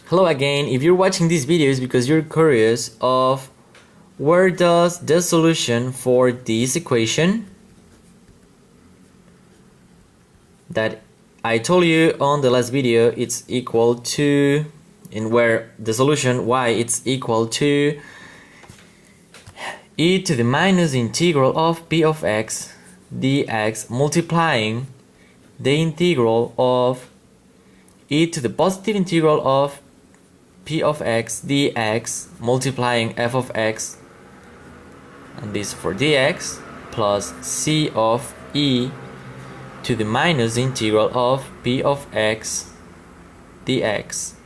Hello again. If you're watching these videos because you're curious of where does the solution for this equation that I told you on the last video it's equal to, and where the solution y it's equal to e to the minus integral of p of x dx multiplying the integral of e to the positive integral of p of x dx multiplying f of x, and this for dx, plus c of e to the minus integral of p of x dx.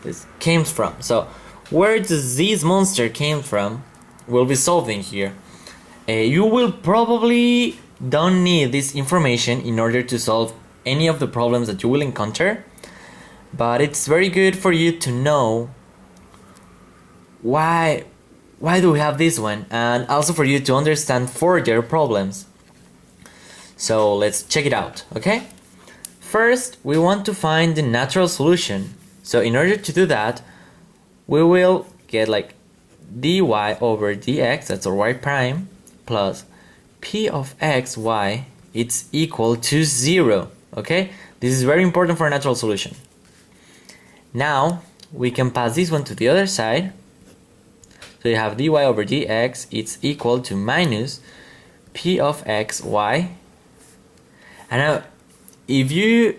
This came from. So where does this monster came from? We'll be solving here. You will probably don't need this information in order to solve any of the problems that you will encounter, but it's very good for you to know why do we have this one, and also for you to understand further problems. So let's check it out, okay? First, we want to find the natural solution. So in order to do that, we will get like dy over dx, that's our y prime, plus p of x y, it's equal to 0, okay? This is very important for a natural solution. Now, we can pass this one to the other side. So you have dy over dx, it's equal to minus p of x y. And now, if you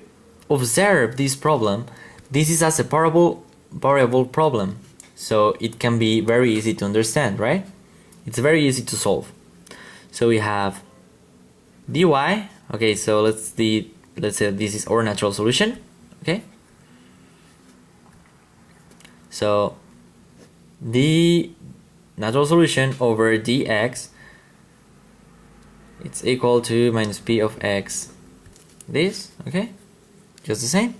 observe this problem, this is a separable variable problem. So it can be very easy to understand, right? It's very easy to solve. So we have dy, okay, so let's say this is our natural solution, okay? So the natural solution over dx, it's equal to minus p of x, this, okay, just the same.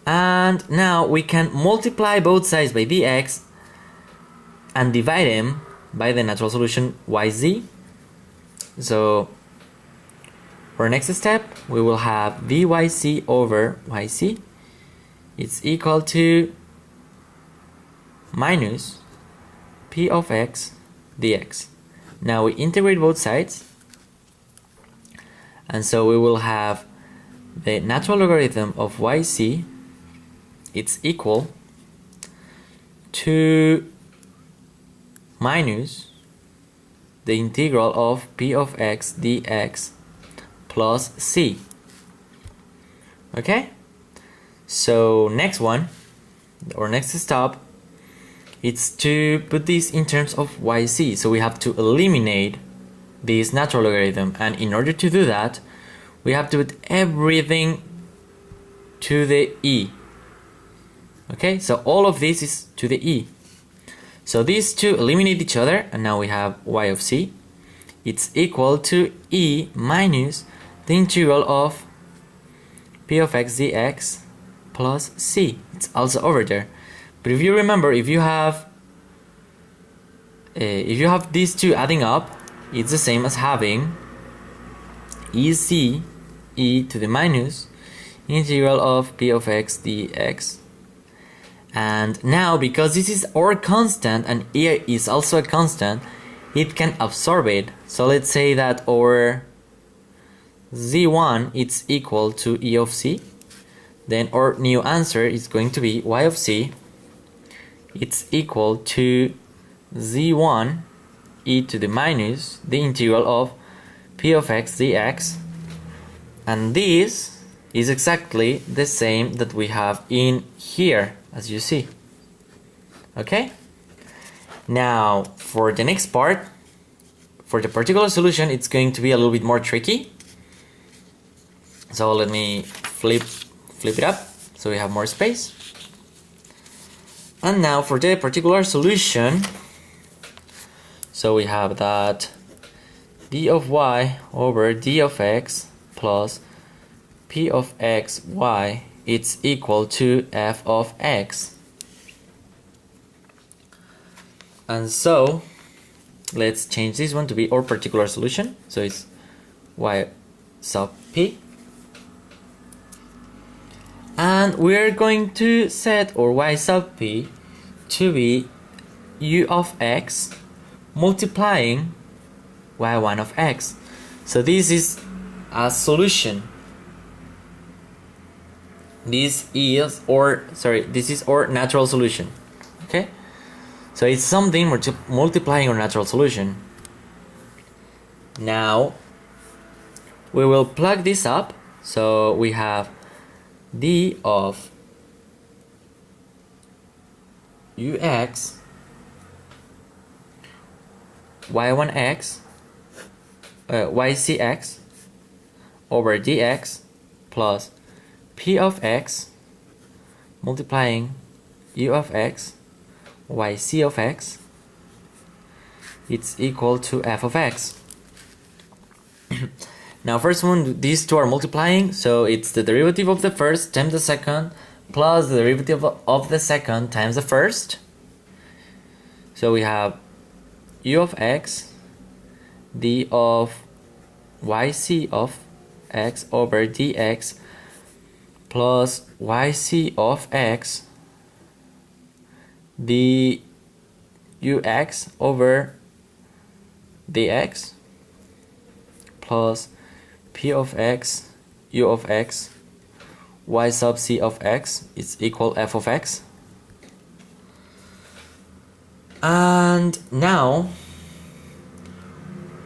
And now we can multiply both sides by dx and divide them by the natural solution yz. So for next step, we will have vyc over yc, it's equal to minus p of x dx. Now we integrate both sides, and so we will have the natural logarithm of yc, it's equal to minus the integral of p of x dx plus c. Okay? So next one, or next step, it's to put this in terms of yc. So we have to eliminate this natural logarithm, and in order to do that, we have to put everything to the e. Okay, so all of this is to the e. So these two eliminate each other, and now we have y of c. It's equal to e minus the integral of p of x dx plus c. It's also over there. But if you remember, if you have these two adding up, it's the same as having ec e to the minus integral of p of x dx. And now, because this is our constant and e is also a constant, it can absorb it. So let's say that our z1 it's equal to e of c. Then our new answer is going to be y of c, it's equal to z1 e to the minus the integral of p of x dx. And this is exactly the same that we have in here, as you see. Okay? Now, for the next part, for the particular solution, it's going to be a little bit more tricky. So let me flip it up so we have more space. And now for the particular solution, so we have that d of y over d of x plus p of x y, it's equal to f of x. And so let's change this one to be our particular solution. So it's y sub p. And we're going to set our y sub p to be u of x multiplying y1 of x. So this is a solution. This is our natural solution. Okay? So it's something multiplying our natural solution. Now we will plug this up. So we have d of ux y1x ycx over dx plus p of x multiplying u of x yc of x, it's equal to f of x. Now first one, these two are multiplying, so it's the derivative of the first times the second plus the derivative of the second times the first. So we have u of x d of yc of x over dx plus yc of x d ux over dx plus p of x u of x y sub c of x is equal f of x. And now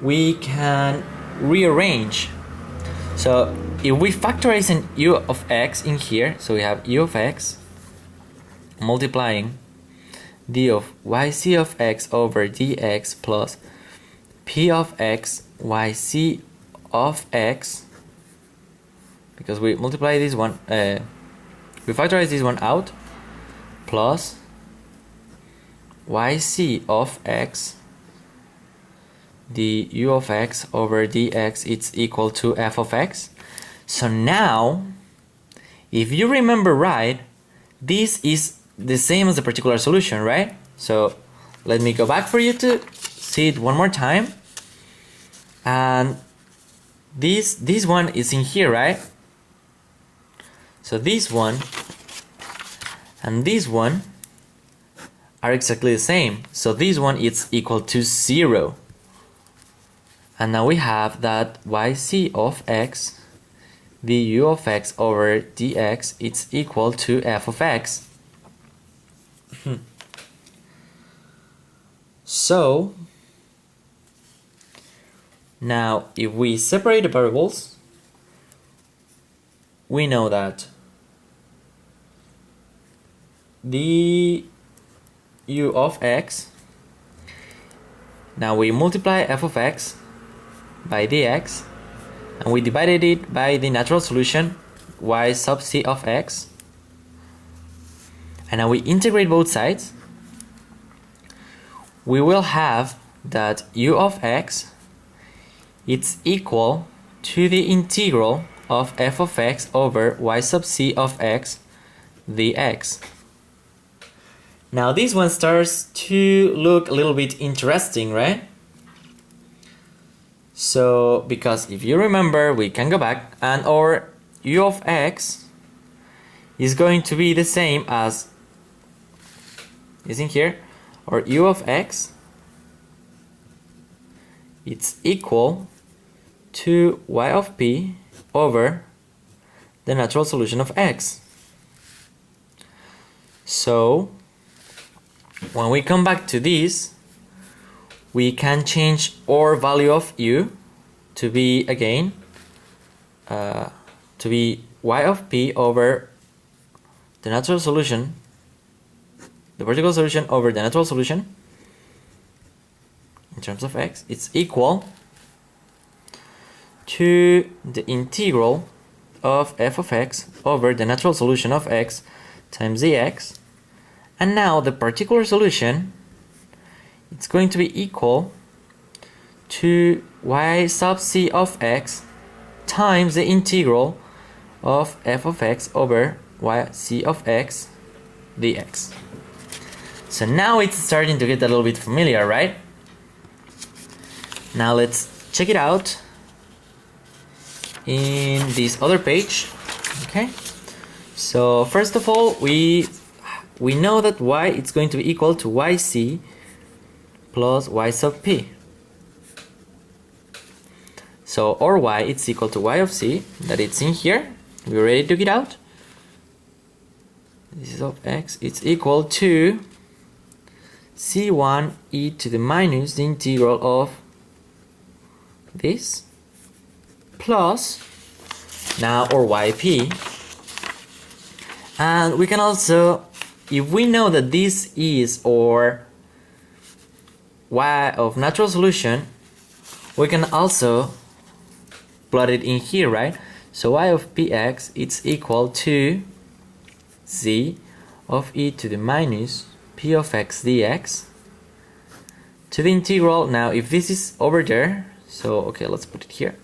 we can rearrange. So if we factorize an u of x in here, so we have u of x multiplying d of yc of x over dx plus p of x yc of x, because we multiply this one, we factorize this one out, plus yc of x the u of x over dx, it's equal to f of x. So now, if you remember right, this is the same as the particular solution, right? So let me go back for you to see it one more time. And this one is in here, right? So this one and this one are exactly the same. So this one is equal to 0. And now we have that yc of x the u of x over dx, it's equal to f of x. So now if we separate the variables, we know that the u of x, now we multiply f of x by dx and we divided it by the natural solution y sub c of x, and now we integrate both sides. We will have that u of x, it's equal to the integral of f of x over y sub c of x dx. Now this one starts to look a little bit interesting, right? So, because if you remember, we can go back and our u of x is going to be the same as, is in here, or u of x, it's equal to y of p over the natural solution of x. So when we come back to this, we can change our value of u to be again to be y of p over the natural solution, the particular solution over the natural solution in terms of x, it's equal to the integral of f of x over the natural solution of x times dx. And now the particular solution, it's going to be equal to y sub c of x times the integral of f of x over y c of x dx. So now it's starting to get a little bit familiar, right? Now let's check it out in this other page. Okay, So first of all, we know that y is going to be equal to yc plus y sub p. So or y it's equal to y of c, that it's in here. We already took it out. This is of x, it's equal to c1 e to the minus the integral of this plus now or yp. And we can also, if we know that this is or y of natural solution, we can also plot it in here, right? So y of px it's equal to z of e to the minus p of x dx to the integral. Now if this is over there, so okay, let's put it here.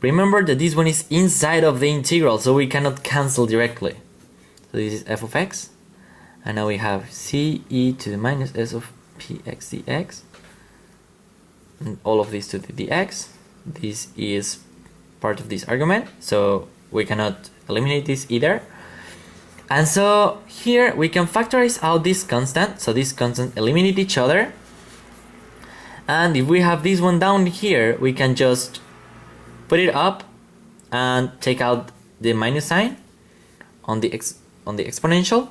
Remember that this one is inside of the integral, so we cannot cancel directly. So this is f of x, and now we have c e to the minus s of px dx, and all of this to the dx. This is part of this argument, so we cannot eliminate this either. And so here we can factorize out this constant, so this constant eliminate each other. And if we have this one down here, we can just put it up and take out the minus sign on the exponential.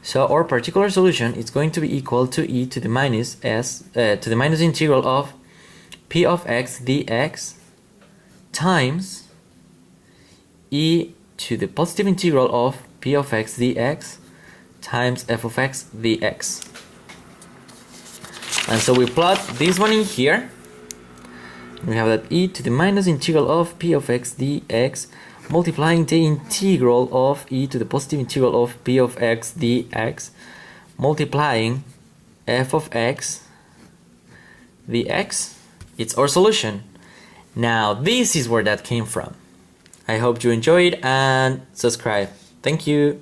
So our particular solution is going to be equal to e to the minus s to the minus integral of p of x dx times e to the positive integral of p of x dx times f of x dx. And so we plot this one in here. We have that e to the minus integral of p of x dx multiplying the integral of e to the positive integral of p of x dx multiplying f of x dx. It's our solution. Now this is where that came from. I hope you enjoyed and subscribe. Thank you.